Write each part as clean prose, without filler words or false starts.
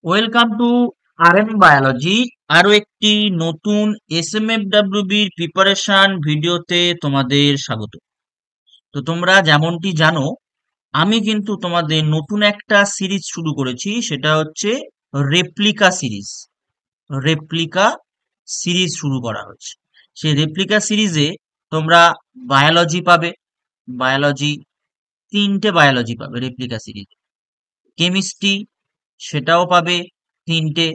Welcome to RM biology. আরো একটি নতুন এসএমএফডব্লিউবির প্রিপারেশন ভিডিওতে তোমাদের স্বাগত। তো তোমরা যেমনটি জানো, আমি কিন্তু তোমাদের নতুন একটা সিরিজ শুরু করেছি, সেটা হচ্ছে রেপ্লিকা সিরিজ। রেপ্লিকা সিরিজ শুরু করা হয়েছে। সেই রেপ্লিকা সিরিজে তোমরা বায়োলজি পাবে। বায়োলজি, তিনটে বায়োলজি পাবে রেপ্লিকা সিরিজে। কেমিস্ট্রি, সেটাও পাবে তিনটে,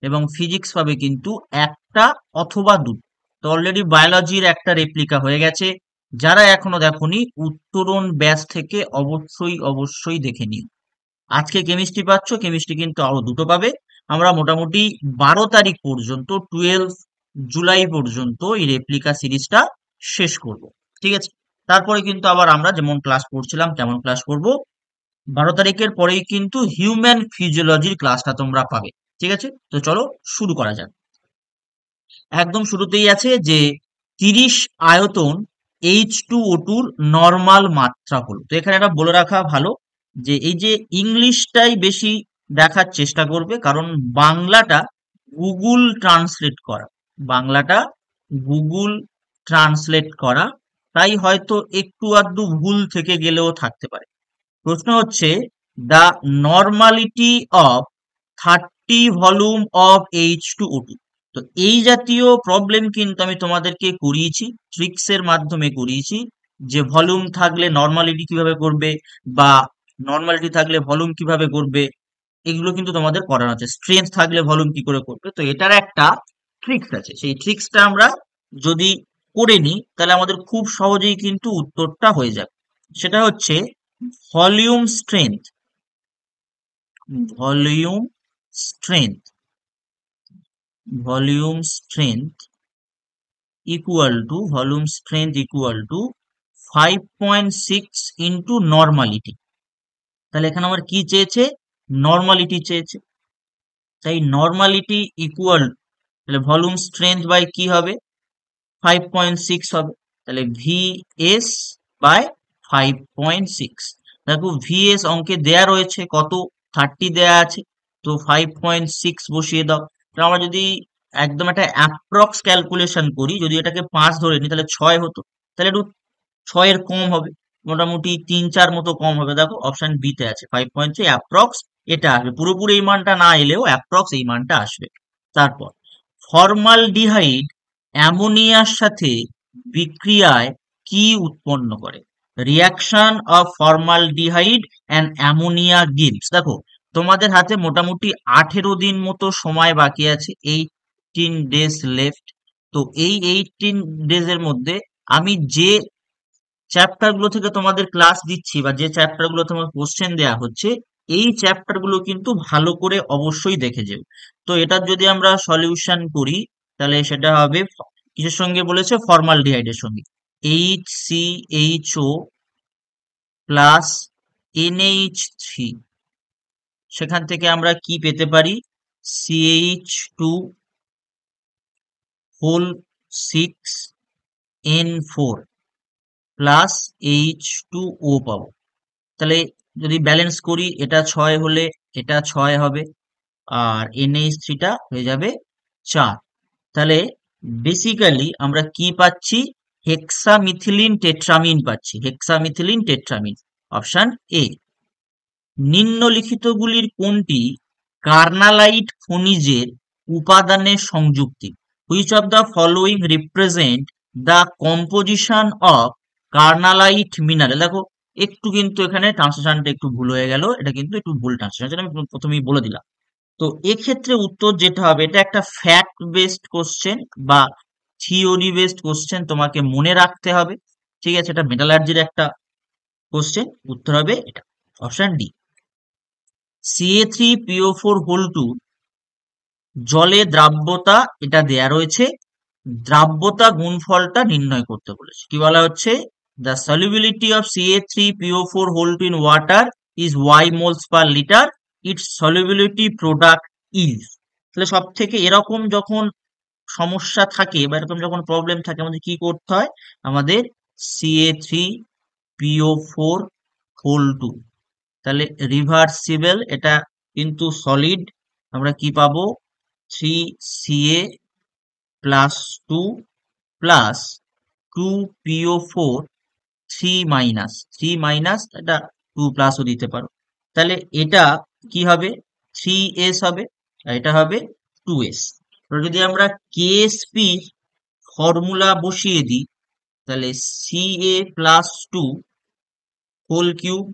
এবং ফিজিক্স পাবে কিন্তু একটা অথবা দুটো। তো অলরেডি বায়োলজির একটা রেপ্লিকা হয়ে গেছে। যারা এখনো দেখোনি, উত্তরণ ব্যাচ থেকে অবশ্যই অবশ্যই দেখে নিও। আজকে কেমিস্ট্রি পাচ্ছ, কেমিস্ট্রি কিন্তু আরো দুটো পাবে। আমরা মোটামুটি 12 তারিখ পর্যন্ত, 12 জুলাই পর্যন্ত এই রেপ্লিকা সিরিজটা শেষ করব। ঠিক আছে? তারপরে কিন্তু আবার আমরা যেমন ক্লাস করছিলাম তেমন ক্লাস করব। 12 তারিখের পরেই কিন্তু হিউম্যান ফিজিওলজির ক্লাসটা তোমরা পাবে। ঠিক আছে? তো চলো শুরু করা যাক। একদম শুরুতেই আছে যে 30 আয়তন H2O2 নর্মাল মাত্রা হলো। তো এখানে একটা বলে রাখা ভালো যে এই যে ইংলিশটাই বেশি দেখার চেষ্টা করবে, কারণ বাংলাটা গুগল ট্রান্সলেট করা। বাংলাটা গুগল ট্রান্সলেট করা, তাই হয়তো একটু আধটু ভুল থেকে গেলেও থাকতে পারে। প্রশ্ন হচ্ছে, the normality of 30 volume of H2O2। তো এই জাতীয় প্রবলেম কিন্তু আমি তোমাদেরকে করিয়েছি, ট্রিক্স এর মাধ্যমে করিয়েছি, যে ভলিউম থাকলে নর্মালিটি কিভাবে করবে, বা নর্মালিটি থাকলে ভলিউম কিভাবে করবে। এগুলো কিন্তু তোমাদের করানো আছে। স্ট্রেংথ থাকলে ভলিউম কি করে করবে, তো এটার একটা ট্রিক্স আছে। সেই ট্রিক্সটা আমরা যদি করে নিই, তাহলে আমাদের খুব সহজেই কিন্তু উত্তরটা হয়ে যাবে। সেটা হচ্ছে volume strength. Volume strength, volume strength volume strength equal to 5.6 into normality. তাহলে এখানে আমার কি চেয়েছে? নর্মালিটি চেয়েছে। তাই নর্মালিটি ইকুয়াল, তাহলে ভলিউম স্ট্রেংথ বাই কি হবে? 5.6 হবে। তাহলে ভিএস বাই 5.6। দেখো ভিএস অঙ্কে দেয়া রয়েছে কত? 30 দেয়া আছে। তো 5.6 বসিয়ে দাও। তো আমরা যদি একদম একটা অ্যাপ্রক্স ক্যালকুলেশন করি, যদি এটাকে 5 ধরে নিই তাহলে 6 হতো। তাহলে একটু 6 এর কম হবে, মোটামুটি 3-4 মতো কম হবে। দেখো অপশন বি তে আছে 5.6 অ্যাপ্রক্স। এটা আসবে, পুরোপুরি এই মানটা না এলেও অ্যাপ্রক্স এই মানটা আসবে। তারপর ফর্মালডিহাইড অ্যামোনিয়ার সাথে বিক্রিয়ায় কি উৎপন্ন করে? Reaction of formaldehyde and ammonia gives. দেখো তোমাদের হাতে মোটামুটি 18 দিন মতো সময় বাকি আছে, 18 days লেফট। তো এই 18 days এর মধ্যে আমি যে চ্যাপ্টার গুলো থেকে তোমাদের ক্লাস দিচ্ছি, বা যে চ্যাপ্টার গুলো তোমার কোশ্চেন দেয়া হচ্ছে, এই চ্যাপ্টার গুলো কিন্তু ভালো করে অবশ্যই দেখে যেও। তো এটার যদি আমরা সলিউশন করি, তাহলে সেটা হবে কিসের সঙ্গে বলেছে? ফর্মালডিহাইডের সঙ্গে। HCHO প্লাস NH3, সেখান থেকে আমরা কি পেতে পারি? CH2 whole 6 N4 plus H2O পাবো। তাহলে যদি ব্যালেন্স করি, এটা 6 হলে এটা 6 হবে, আর NH3টা হয়ে যাবে 4। তাহলে বেসিক্যালি আমরা কি পাচ্ছি? হেক্সামিথিলিন টেট্রামিন পাচ্ছি। Hexamethylene টেট্রামিন, option A. নিম্নলিখিতগুলির কোনটি কার্নালাইট খনিজের উপাদানের সংযুক্তি? Which of the following represent the composition of carnallite mineral? দেখো একটু কিন্তু এখানে ট্রান্সলেশনটা একটু ভুল হয়ে গেল, এটা কিন্তু একটু ভুল ট্রান্সলেশন, আমি প্রথমেই বলে দিলাম। তো এক্ষেত্রে উত্তর যেটা হবে, এটা একটা ফ্যাক্ট বেসড কোশ্চেন বা থিওরি বেসড কোশ্চেন, তোমাকে মনে রাখতে হবে। ঠিক আছে? এটা মেটালার্জির একটা কোশ্চেন, উত্তর হবে এটা, অপশন ডি। CA3PO4 হোল 2 জলে দ্রাব্যতা, এটা দেয়া রয়েছে। দ্রাব্যতা গুণফলটা নির্ণয় করতে বলেছে। কি বলা হচ্ছে? The solubility of CA3PO4 whole 2 in water is y moles per litre, its solubility product is. তাহলে সব থেকে এরকম যখন সমস্যা থাকে বা এরকম যখন প্রবলেম থাকে, আমাদের কি করতে হয়? আমাদের CA3PO4 হোল 2, তাহলে রিভার্সিবল, এটা কিন্তু সলিড, আমরা কি পাবো? 3Ca plus 2 plus 2PO4 3 minus এটা 2 প্লাসও দিতে পারো। তাহলে এটা কি হবে? 3s হবে, আর এটা হবে 2s। যদি আমরা KSP ফর্মুলা বসিয়ে দিই, তাহলে Ca plus 2 whole cube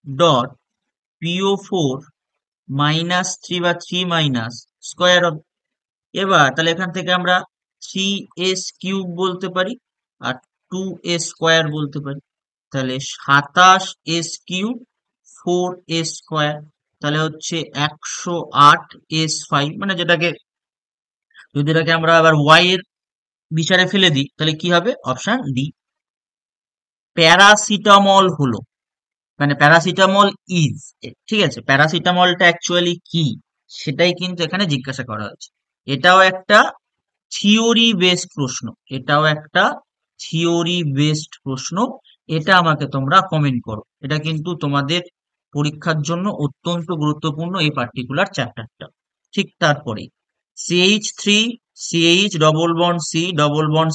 dot PO4 minus 3 বা 3 মাইনাস স্কোয়ার হবে। এবার তাহলে এখান থেকে আমরা 3s³ বলতে পারি আর 2s² বলতে পারি। তাহলে 27s³ 4s², তাহলে হচ্ছে 108s5, মানে যেটাকে যদি এটাকে আমরা আবার y এর বিচারে ফেলে দিই তাহলে কি হবে? Option D. প্যারাসিটামল হলো, মানে প্যারাসিটামল ইজ, ঠিক আছে, প্যারাসিটামলটা অ্যাকচুয়ালি কি সেটাই কিন্তু এখানে জিজ্ঞাসা করা হয়েছে। এটাও একটা থিওরি বেসড প্রশ্ন, এটাও একটা থিওরি বেসড প্রশ্ন। এটা আমাকে তোমরা কমেন্ট করো, এটা কিন্তু তোমাদের পরীক্ষার জন্য অত্যন্ত গুরুত্বপূর্ণ এই পার্টিকুলার চ্যাপ্টারটা। ঠিক তারপরে CH3 CH double bond C double bond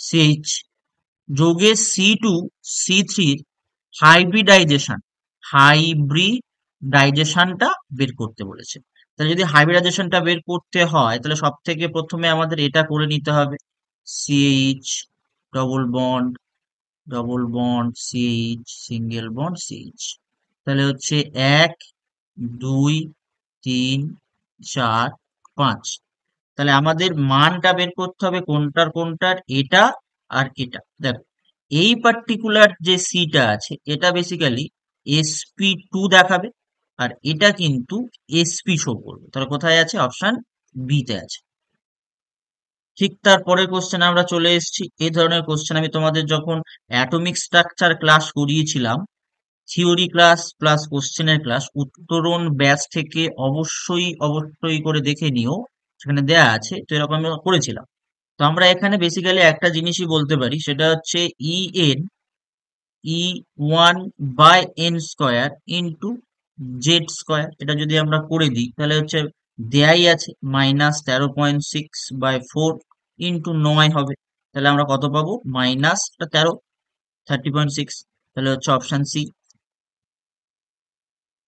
CH যোগে C2C3 হাইব্রিডাইজেশনটা বের করতে বলেছে। তাহলে যদি হাইব্রিডাইজেশনটা বের করতে হয় তাহলে সব থেকে প্রথমে আমাদের এটা করে নিতে হবে, CH double bond CH single bond CH। তাহলে হচ্ছে 1 2 3 4 5। তাহলে আমাদের মানটা বের করতে হবে কোনটার এটা আর এটা। দেখো এই পার্টিকুলার যে সিটা আছে এটা বেসিক্যালি sp2 দেখাবে, আর এটা কিন্তু sp শো করবে। তাহলে কোথায় আছে? অপশন বি তে আছে। ঠিক তারপরে কোশ্চেন আমরা চলে এসেছি। এই ধরনের কোশ্চেন আমি তোমাদের যখন অ্যাটমিক স্ট্রাকচার ক্লাস করিয়েছিলাম, থিওরি ক্লাস প্লাস কোশ্চেনের ক্লাস, উত্তরণ ব্যাচ থেকে অবশ্যই করে দেখে নিও, সেখানে দেয়া আছে। তো এরকম আমি করেছিলাম। তো আমরা এখানে বেসিক্যালি একটা জিনিসই বলতে পারি, সেটা হচ্ছে E1/n² ইন্টু z²। এটা যদি আমরা করে দিই তাহলে হচ্ছে দেয়াই আছে -13.6/4 ইন্টু 9 হবে। তাহলে আমরা কত পাবো? -13 30.6। তাহলে হচ্ছে অপশন সি।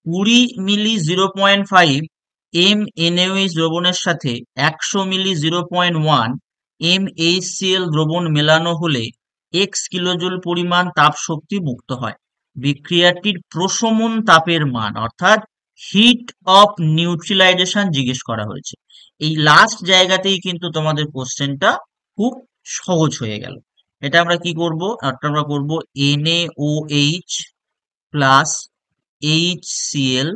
20 মিলি 0.5 mNaOH দ্রবণের সাথে 100 মিলি 0.1 mHCl দ্রবণ মেলানো হলে x কিলোজুল পরিমাণ তাপ শক্তি মুক্ত হয়। বিক্রিয়াটির প্রশমন তাপের মান, অর্থাৎ হিট অফ নিউট্রিলাইজেশন জিজ্ঞেস করা হয়েছে। এই লাস্ট জায়গাতেই কিন্তু তোমাদের কোশ্চেনটা খুব সহজ হয়ে গেল। এটা আমরা কি করব? আমরা করব NaOH প্লাস HCl,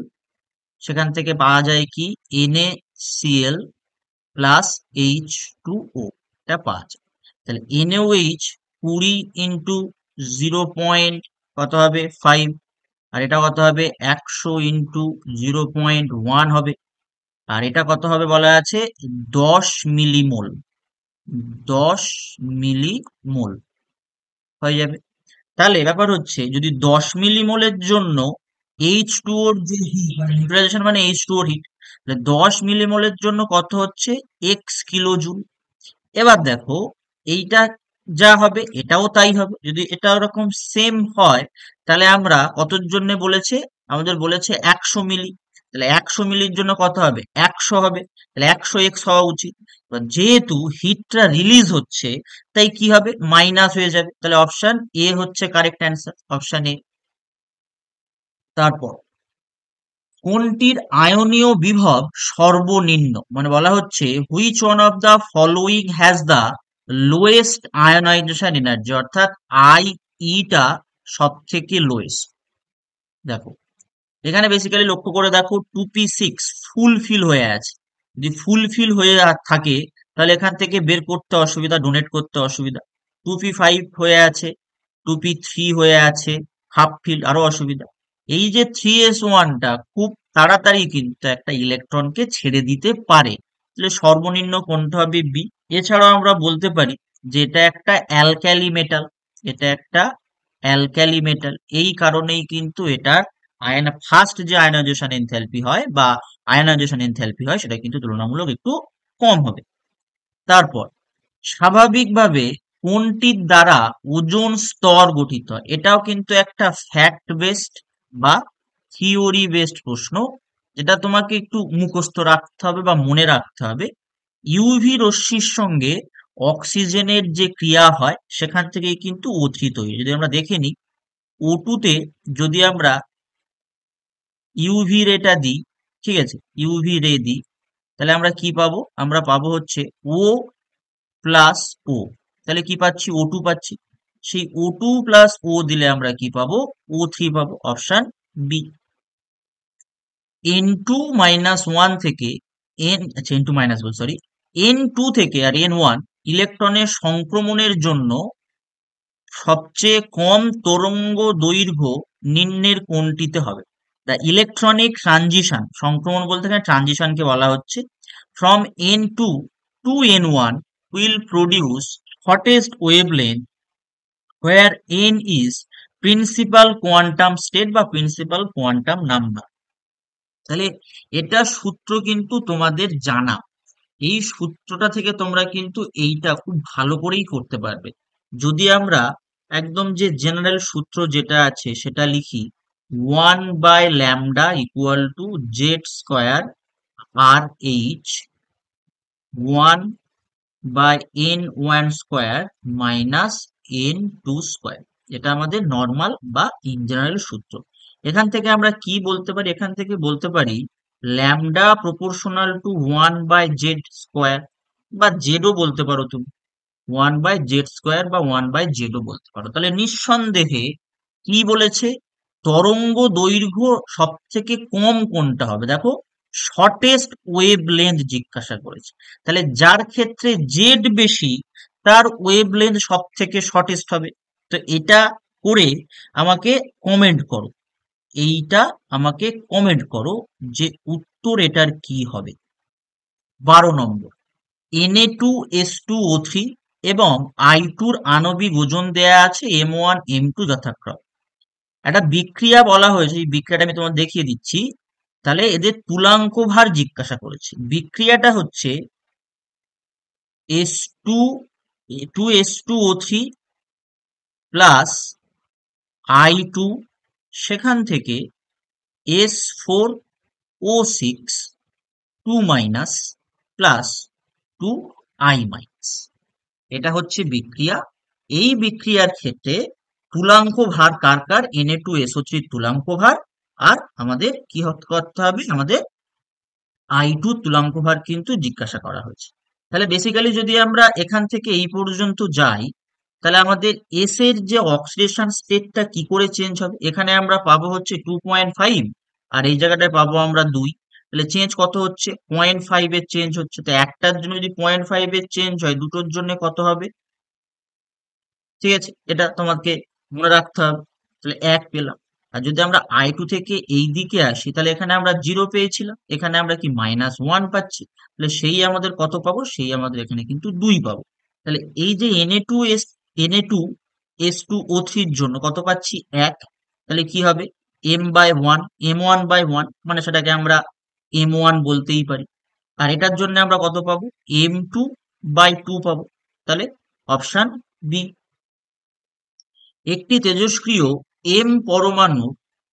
সেখান থেকে পাওয়া যায় কি NaCl প্লাস H2O, এটা পাওয়া যায়। তাহলে NaOH 20 ইন্টু 0. কত হবে? 5, আর এটা কত হবে? 100 ইন্টু 0.1 হবে, আর এটা কত হবে বলা আছে? 10 মিলিমোল, 10 মিলিমোল হয়ে যাবে। তাহলে ব্যাপার হচ্ছে যদি 10 মিলিমোলের জন্য H2O এর যে হিট, নিউট্রালাইজেশন মানে H2O এর হিট, 10 মিলিমোলের জন্য কত হচ্ছে? x kilojoule. এবার দেখো এইটা যা হবে এটাও তাই হবে। যদি এটা ওরকম সেম হয় তাহলে আমরা কতর জন্য বলেছে? আমাদের বলেছে 100 মিলি। তাহলে 100 মিলির জন্য কত হবে? 100 হবে। তাহলে 100x হওয়া উচিত। এবার যেহেতু হিটটা রিলিজ হচ্ছে তাই কি হবে? মাইনাস হয়ে যাবে। তাহলে অপশন এ হচ্ছে কারেক্ট অ্যান্সার, অপশন এ। তারপর কোনটির আয়নীয় বিভব সর্বনিম্ন, মানে বলা হচ্ছে which one of the following has the lowest ionisation energy, অর্থাৎ টা সব থেকে লোয়েস্ট। দেখো এখানে বেসিক্যালি লক্ষ্য করে দেখো 2p6 ফুলফিল হয়ে আছে। যদি ফুলফিল হয়ে থাকে তাহলে এখান থেকে বের করতে অসুবিধা, ডোনেট করতে অসুবিধা। 2p5 হয়ে আছে, 2p3 হয়ে আছে, হাফ ফিল, আরো অসুবিধা। এই যে 3s1টা খুব তাড়াতাড়ি কিন্তু একটা ইলেকট্রনকে ছেড়ে দিতে পারে, তাহলে সর্বনিম্ন কোনটা হবে? বি। এছাড়াও আমরা বলতে পারি যে এটা একটা অ্যালকালি মেটাল, এটা একটা অ্যালকালি মেটাল। এই কারণেই কিন্তু এটার ফার্স্ট যে আয়নাইজেশন এনথালপি হয় বা আয়নাইজেশন এনথ্যালপি হয় সেটা কিন্তু তুলনামূলক একটু কম হবে। তারপর স্বাভাবিকভাবে কোনটির দ্বারা ওজোন স্তর গঠিত হয়, এটাও কিন্তু একটা ফ্যাক্ট বেসড বা থিওরি বেসড প্রশ্ন, যেটা তোমাকে একটু মুখস্থ রাখতে হবে বা মনে রাখতে হবে। ইউভি রশ্মির সঙ্গে অক্সিজেনের যে ক্রিয়া হয় সেখান থেকেই কিন্তু O3 তৈরি। যদি আমরা দেখে নিই, O2 তে যদি আমরা ইউভি রেটা দিই, ঠিক আছে, ইউভি রে দিই, তাহলে আমরা কি পাবো? আমরা পাবো হচ্ছে ও প্লাস ও, তাহলে কি পাচ্ছি? O2 পাচ্ছি। সেই O2 প্লাস ও দিলে আমরা কি পাবো? O3 পাবো, option B. N2 minus one থেকে আচ্ছা N2 মাইনাস বল সরি, N2 থেকে আর N1 ইলেকট্রনের সংক্রমণের জন্য সবচেয়ে কম তরঙ্গ দৈর্ঘ্য নিম্নের কোনটিতে হবে? দ্য ইলেকট্রনিক ট্রানজিশন, সংক্রমণ বলতে এখানে ট্রানজিশনকে বলা হচ্ছে, from N2 to N1 will produce hottest wavelength where n is principal quantum state বা প্রিন্সিপাল কোয়ান্টাম নাম্বার। তাহলে এটা সূত্র কিন্তু তোমাদের জানা, এই সূত্রটা থেকে তোমরা কিন্তু এইটা খুব ভালো করেই করতে পারবে। যদি আমরা একদম যে জেনারেল সূত্র যেটা আছে সেটা লিখি, 1/λ equal to z square R H 1/n1 square minus n2 square, এটা আমাদের নর্মাল বা ইন জেনারেল সূত্র। এখান থেকে আমরা কি বলতে পারি? এখান থেকে বলতে পারি ল্যামডা প্রপোর্শনাল টু 1/জেড স্কোয়ার, বা জেডও বলতে পারো তুমি, 1/জেড স্কোয়ার বা 1/জেডও বলতে পারো। তাহলে নিঃসন্দেহে কি বলেছে? তরঙ্গ দৈর্ঘ্য সব থেকে কম কোনটা হবে? দেখো, শর্টেস্ট ওয়েভ লেন্থ জিজ্ঞাসা করেছে, তাহলে যার ক্ষেত্রে জেড বেশি তার ওয়েভ লেন্থ সব থেকে শর্টেস্ট হবে। তো এটা করে আমাকে কমেন্ট করো, এইটা আমাকে কমেন্ট করো যে উত্তর এটার কি হবে। 12 নম্বর, Na2S2O3 এবং I2 র আণবিক ওজন দেয়া আছে M1 M2 যথাক্রমে। একটা বিক্রিয়া বলা হয়েছে, এই বিক্রিয়াটা আমি তোমার দেখিয়ে দিচ্ছি। তাহলে এদের তুলাঙ্ক ভার জিজ্ঞাসা করেছে। বিক্রিয়াটা হচ্ছে S2 2S2O3 প্লাস I2, সেখান থেকে S4O6 2 minus plus 2I minus, এটা হচ্ছে বিক্রিয়া। এই বিক্রিয়ার ক্ষেত্রে তুলাঙ্ক ভার কার কার? Na2SO3 তুলাঙ্ক ভার, আর আমাদের কি করতে হবে? আমাদের I2 তুলাঙ্ক ভার কিন্তু জিজ্ঞাসা করা হয়েছে। তাহলে বেসিক্যালি যদি আমরা এখান থেকে এই পর্যন্ত যাই, তাহলে আমাদের এস এর যে অক্সিডেশন স্টেটটা কি করে চেঞ্জ হবে? এখানে আমরা পাবো হচ্ছে 2.5, আর এই জায়গাটায় পাবো আমরা 2। তাহলে চেঞ্জ কত হচ্ছে? 0.5 এর চেঞ্জ হচ্ছে। তো একটার জন্য যদি 0.5 এর চেঞ্জ হয়, দুটোর জন্য কত হবে? ঠিক আছে, এটা তোমাকে মনে রাখতে হবে। তাহলে 1 পেলাম। আর যদি আমরা I2 থেকে এই দিকে আসি, তাহলে এখানে আমরা 0 পেয়েছিলাম, এখানে আমরা কি -1 পাচ্ছি। তাহলে সেই আমাদের কত পাবো? সেই আমাদের এখানে কিন্তু 2 পাবো। তাহলে এই যে Na2S2O3 র জন্য কত পাচ্ছি? 1। তাহলে কি হবে? m/1, m1/1, মানে সেটাকে আমরা m1 বলতেই পারি। আর এটার জন্য আমরা কত পাবো? m2/2 পাবো। তাহলে অপশন বি। একটি তেজস্ক্রিয় এম পরমাণু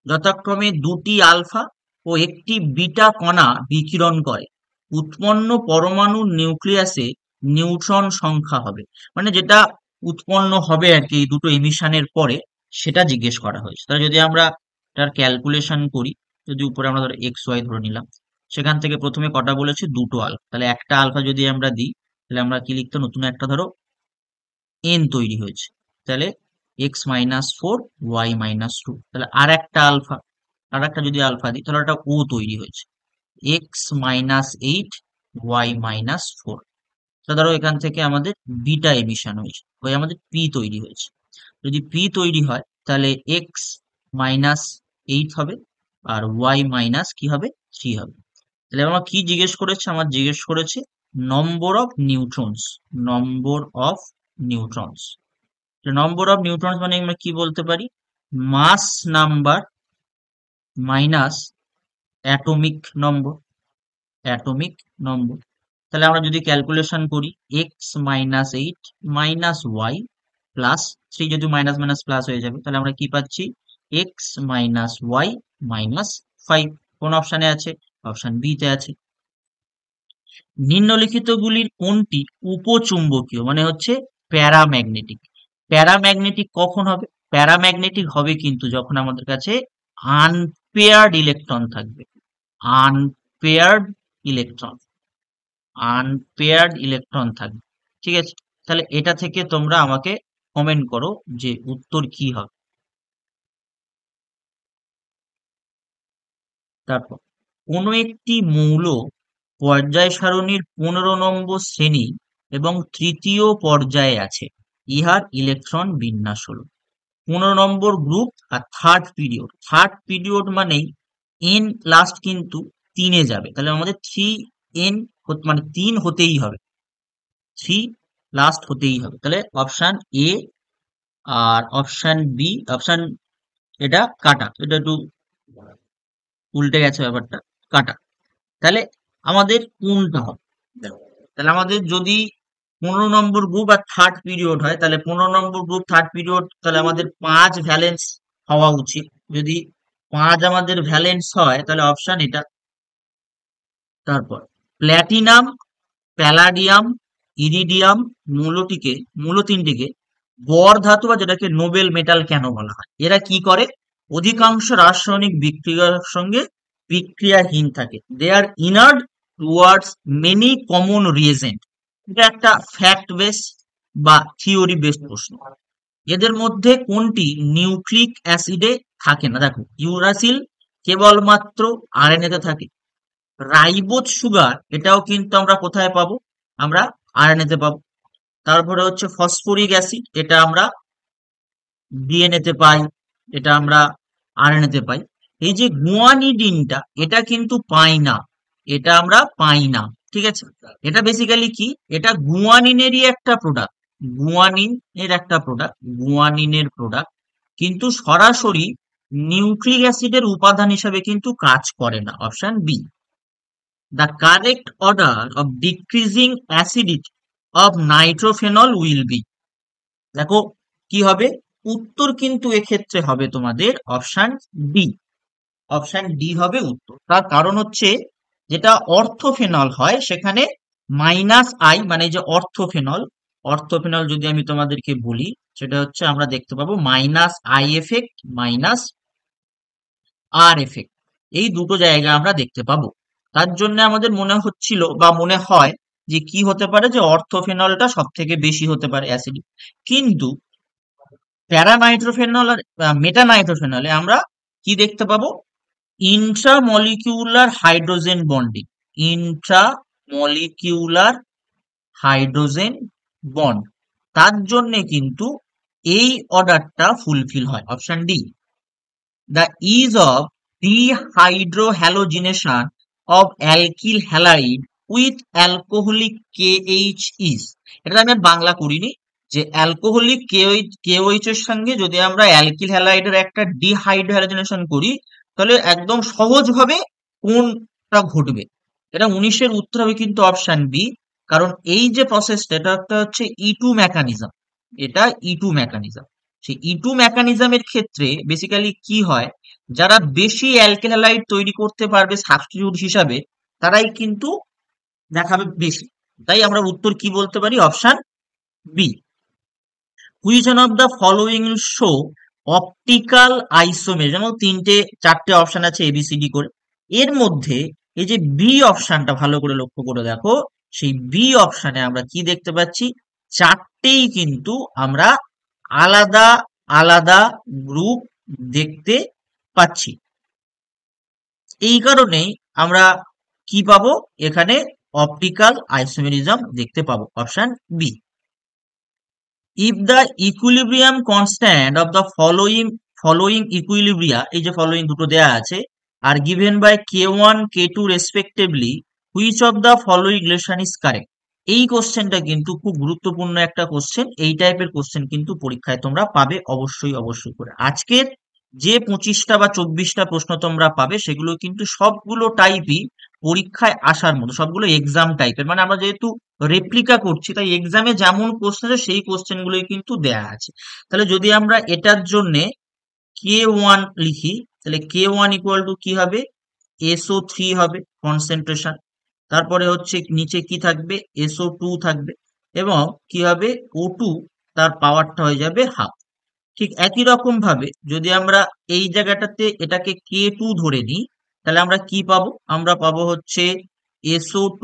যথাক্রমে 2টি আলফা ও একটি বিটা কণা বিকিরণ করে, উৎপন্ন পরমাণুর নিউক্লিয়াসে নিউট্রন সংখ্যা হবে। মানে যেটা উৎপন্ন হবে আর কি এই দুটো এমিশনের পরে, সেটা জিজ্ঞেস করা হয়েছে। তাহলে যদি আমরা তার ক্যালকুলেশন করি, যদি উপরে আমরা ধরো XY ধরে নিলাম, সেখান থেকে প্রথমে কটা বলেছে? দুটো আলফা। তাহলে একটা আলফা যদি আমরা দিই, তাহলে আমরা কি লিখতে? নতুন একটা ধরো এন তৈরি হয়েছে, তাহলে x-4 y-2, তাহলে আর একটা আলফা, আর একটা যদি আলফা দিই, তাহলে একটা ও তৈরি হয়েছে, x-8 y-4। ধরো এখান থেকে আমাদের বিটা এমিশন হয়েছে, হয়ে আমাদের পি তৈরি হয়েছে। যদি পি তৈরি হয়, তাহলে x-8 হবে, আর y মাইনাস কি হবে? 3 হবে। তাহলে আমার কি জিজ্ঞেস করেছে? আমার জিজ্ঞেস করেছে number of neutrons, number of neutrons. Number of neutrons মানে আমরা কি বলতে পারি? Mass number minus atomic number. Atomic number. তাহলে আমরা যদি ক্যালকুলেশন করি, x minus 8 minus y plus 3, যদি মাইনাস মাইনাস প্লাস হয়ে যাবে, তাহলে আমরা কি পাচ্ছি, এক্স মাইনাস ওয়াই মাইনাস 5। কোন অপশানে আছে? অপশান বি তে আছে। নিম্নলিখিতগুলির কোনটি উপচুম্বকীয়, মানে হচ্ছে প্যারাম্যাগনেটিক? প্যারাম্যাগনেটিক কখন হবে? প্যারাম্যাগনেটিক হবে কিন্তু যখন আমাদের কাছে আনপেয়ার্ড ইলেকট্রন থাকবে। আনপেয়ার্ড ইলেকট্রন, আনপেয়ার্ড ইলেকট্রন থাকবে। ঠিক আছে, তাহলে এটা থেকে তোমরা আমাকে কমেন্ট করো যে উত্তর কি হবে। তারপর, কোনো একটি মৌল পর্যায় সারণীর 15 নম্বর শ্রেণী এবং তৃতীয় পর্যায়ে আছে, ইহার ইলেকট্রন বিন্যাস হলো। 15 নম্বর গ্রুপ আর থার্ড পিরিয়ড। থার্ড পিরিয়ড মানেই এন লাস্ট কিন্তু 3-এ যাবে, তাহলে আমাদের 3n মানে 3 হতেই হবে, 3 লাস্ট হতেই হবে। তাহলে অপশান এ আর অপশান বি, অপশান এটা কাটা, এটা একটু উল্টে গেছে ব্যাপারটা, কাটা। তাহলে আমাদের কোনটা হবে? দেখো, তাহলে আমাদের যদি 15 নম্বর গ্রুপ আর থার্ড পিরিয়ড হয়, তাহলে 15 নম্বর গ্রুপ থার্ড পিরিয়ড, তাহলে আমাদের 5 ভ্যালেন্স হওয়া উচিত। যদি 5 আমাদের ভ্যালেন্স হয়, তাহলে অপশান এটা। তারপর প্ল্যাটিনাম, প্যালাডিয়াম, ইরিডিয়াম মূল তিনটিকে বর ধাতু বা যেটাকে নোবেল মেটাল কেন বলা হয়? এরা কি করে? অধিকাংশ রাসায়নিক বিক্রিয়ার সঙ্গে বিক্রিয়াহীন থাকে। They are inert towards many common reagent. এটা একটা ফ্যাক্ট বেস বা থিওরি বেস প্রশ্ন। এদের মধ্যে কোনটি নিউক্লিক অ্যাসিডে থাকে না? দেখো, ইউরাসিল কেবলমাত্র আরএনএ তে থাকে। রাইবোজ সুগার, এটাও কিন্তু আমরা কোথায় পাবো? আমরা আরএনএ তে পাবো। তারপরে হচ্ছে ফসফরিক অ্যাসিড, এটা আমরা ডিএনএ তে পাই, এটা আমরা আরএনএ তে পাই। এই যে গুয়ানিডিনটা, এটা কিন্তু পাই না, এটা আমরা পাই না। ঠিক আছে, এটা বেসিক্যালি কি? এটা গুয়ানিনেরই একটা প্রোডাক্ট, গুয়ানিনের একটা প্রোডাক্ট, গুয়ানিনের প্রোডাক্ট, কিন্তু সরাসরি নিউক্লিক অ্যাসিডের উপাদান হিসাবে কিন্তু কাজ করে না। Option B. The correct order of decreasing acidity of nitrophenol will be, দেখো কি হবে উত্তর, কিন্তু এক্ষেত্রে হবে তোমাদের অপশন ডি। অপশন ডি হবে উত্তর। তার কারণ হচ্ছে, যেটা অর্থোফেনল হয় সেখানে মাইনাস আই, মানে যে অর্থোফেনল, অর্থোফেনল যদি আমি তোমাদেরকে বলি, সেটা হচ্ছে আমরা দেখতে পাবো minus I effect, minus R effect, এই দুটো জায়গা আমরা দেখতে পাবো। তার জন্য আমাদের মনে হচ্ছিল বা মনে হয় যে কি হতে পারে, যে অর্থোফেনলটা সব থেকে বেশি হতে পারে অ্যাসিডিক। কিন্তু প্যারানাইট্রোফেনল আর মেটানাইট্রোফেনলে আমরা কি দেখতে পাবো? ইন্ট্রামলিকিউলার হাইড্রোজেন বন্ডিং, ইন্ট্রামলিকিউলার হাইড্রোজেন বন্ড, তার জন্য কিন্তু এই অর্ডারটা ফুলফিল হয়। Option D. The ease of dehydrohallucination of alkyl halide with alcoholic KH is, এটা আমি আর বাংলা করিনি, যে অ্যালকোহলিক KOH এর সঙ্গে যদি আমরা অ্যালকিল হ্যালাইডের একটা ডিহাইড্রোহ্যালোজিনেশন করি, তাহলে একদম সহজভাবে কোনটা ঘটবে? এটা 19-এর উত্তর হবে কিন্তু অপশন বি। কারণ এই যে প্রসেসটা, এটা একটা হচ্ছে E2 মেকানিজম, এটা E2 মেকানিজম। সেই E2 মেকানিজমের ক্ষেত্রে বেসিক্যালি কি হয়, যারা বেশি অ্যালকিল হ্যালাইড তৈরি করতে পারবে সাবস্টিটিউট হিসাবে, তারাই কিন্তু দেখাবে বেশি। তাই আমরা উত্তর কি বলতে পারি? Option B. Which one of the following show optical isomer, যেমন 3-4টে অপশন আছে এবিসিডি করে, এর মধ্যে এই যে বি অপশনটা ভালো করে লক্ষ্য করে দেখো, সেই বি অপশনে আমরা কি দেখতে পাচ্ছি? 4টেই কিন্তু আমরা আলাদা আলাদা গ্রুপ দেখতে পাচ্ছি। এই কারণেই আমরা কি পাবো? এখানে অপটিক্যাল আইসোমেরিজম দেখতে পাবো। Option B. If the equilibrium constant of the following equilibria, এই যে following দুটো দেয়া আছে, are given by K1 K2 respectively, which of the following relation is correct? এই কোশ্চেনটা কিন্তু খুব গুরুত্বপূর্ণ একটা কোশ্চেন। এই টাইপের কোশ্চেন কিন্তু পরীক্ষায় তোমরা পাবে অবশ্যই অবশ্যই করে। আজকের যে 25টা বা 24টা প্রশ্ন তোমরা পাবে সেগুলো কিন্তু সবগুলো টাইপই পরীক্ষায় আসার মতো, সবগুলো এক্সাম টাইপের। মানে আমরা যেহেতু রেপ্লিকা করছি, তাই এক্সামে যেমন কোশ্চেন আছে সেই কোশ্চেন গুলোই কিন্তু দেয়া আছে। তাহলে যদি আমরা এটার জন্য K1 লিখি, তাহলে K1 ইকুয়াল টু কি হবে, SO3 হবে কনসেন্ট্রেশন। তারপরে হচ্ছে নিচে কি থাকবে, SO2 থাকবে, এবং কি হবে, O2 তার পাওয়ারটা হয়ে যাবে হাফ। ঠিক একই রকম ভাবে যদি আমরা এই জায়গাটাতে এটাকে K2 ধরে নিই, তাহলে আমরা কি পাবো, আমরা পাবো হচ্ছে SO2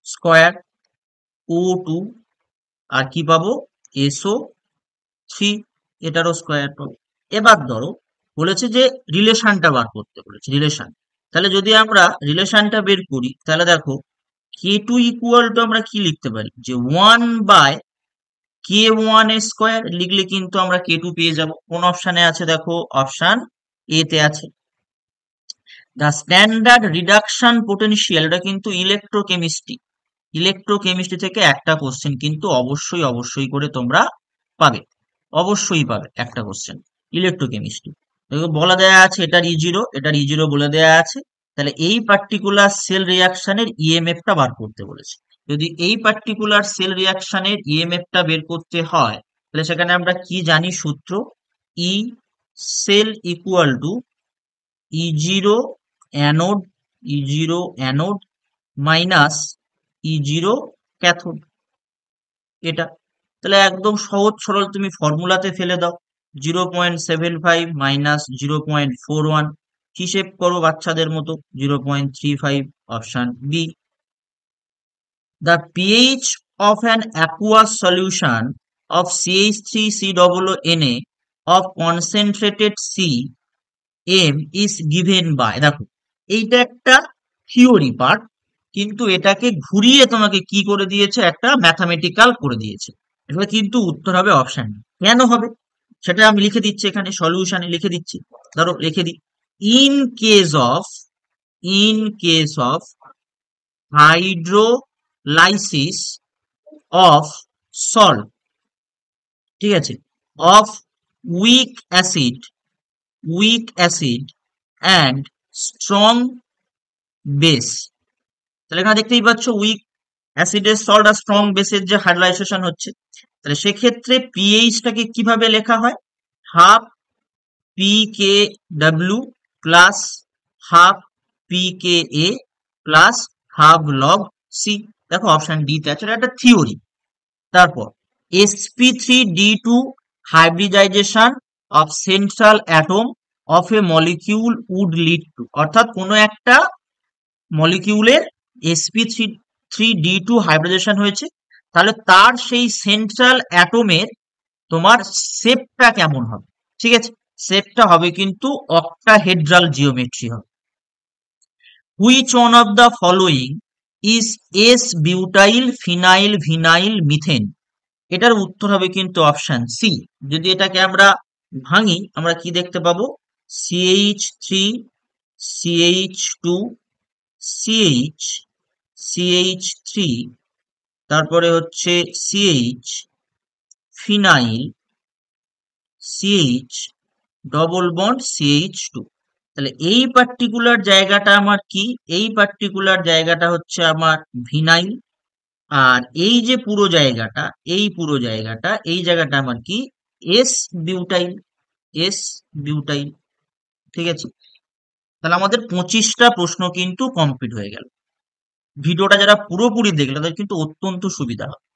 স্কোয়ার, O2, আর কি পাবো, SO3, এটারও স্কোয়ার পাবো। এবার ধরো বলেছে যে রিলেশনটা বার করতে বলেছে, রিলেশন। তাহলে যদি আমরা রিলেশনটা বের করি, তাহলে দেখো K2 ইকুয়াল টু আমরা কি লিখতে পারি, যে 1/K1 স্কোয়ার লিখলে কিন্তু আমরা K2 পেয়ে যাব। কোন অপশানে আছে, দেখো অপশান এ তে আছে। দ্য স্ট্যান্ডার্ড রিডাকশন পোটেনশিয়াল, এটা কিন্তু ইলেকট্রোকেমিস্ট্রি, ইলেকট্রোকেমিস্ট্রি থেকে একটা কোশ্চেন কিন্তু অবশ্যই অবশ্যই করে তোমরা পাবে, অবশ্যই পাবে একটা কোশ্চেন ইলেকট্রোকেমিস্ট্রি। বলা দেয়া আছে এটার E0, এটার E0 বলে দেয়া আছে। তাহলে এই পার্টিকুলার সেল রিয়াকশনের ইএমএফ টা বার করতে বলেছে। যদি এই পার্টিকুলার সেল রিয়াকশনের ইএমএফ টা বের করতে হয়, তাহলে সেখানে আমরা কি জানি সূত্র, E cell equal to E0 anode, E0 anode minus E0 cathode, এটা। তাহলে একদম সহজ সরল তুমি ফর্মুলাতে ফেলে দাও, 0.75 মাইনাস 0.41, হিসেব করো বাচ্চাদের মতো, 0.35, option B. The pH of an aqueous solution of CH3COONA of concentrated CM is given by, দেখো এইটা একটা থিওরি পার্ট, কিন্তু এটাকে ঘুরিয়ে তোমাকে কি করে দিয়েছে, একটা ম্যাথামেটিক্যাল করে দিয়েছে। এবার কিন্তু উত্তর হবে অপশন, কেন হবে সেটা আমি লিখে দিচ্ছি, এখানে সলিউশনে লিখে দিচ্ছি। ধরো লিখে দিই, in case of, in case of hydrolysis of salt, ঠিক আছে, of week acid, week acid and strong base. তাহলে এখানে দেখতেই পাচ্ছ উইক অ্যাসিডের সল্ট আর স্ট্রং বেসের যে হাইড্রালাইজেশন হচ্ছে। তাহলে সেক্ষেত্রে পিএইচটাকে কিভাবে লেখা হয়, half PKW plus half PKA plus half log C. দেখো অপশন ডি তে আছে, এটা একটা থিওরি। তারপর sp3d2 hybridization of central atom of a molecule would lead to, অর্থাৎ কোনো একটা মলিকিউলের sp3d2 হাইব্রিডাইজেশন হয়েছে, তাহলে তার সেই সেন্ট্রাল অ্যাটমের তোমার শেপটা কেমন হবে, ঠিক আছে, শেপটা হবে কিন্তু অক্টাহেড্রাল জিওমেট্রি হবে। Which one of the following is S butyl phenyl vinyl methane, এটার উত্তর হবে কিন্তু অপশন সি। যদি এটাকে আমরা ভাঙি, আমরা কি দেখতে পাবো, CH3 CH2 CH CH3, তারপরে হচ্ছে CH phenyl CH double bond CH2। তাহলে এই পার্টিকুলার জায়গাটা আমার কি, এই পার্টিকুলার জায়গাটা হচ্ছে আমার ভিনাইল, আর এই যে পুরো জায়গাটা, এই পুরো জায়গাটা, এই জায়গাটা আমার কি, এস বিউটাইল, এস বিউটাইল, ঠিক আছে। তাহলে আমাদের 25টা প্রশ্ন কিন্তু কমপ্লিট হয়ে গেল। ভিডিওটা যারা পুরোপুরি দেখলে তাদের কিন্তু অত্যন্ত সুবিধা হবে।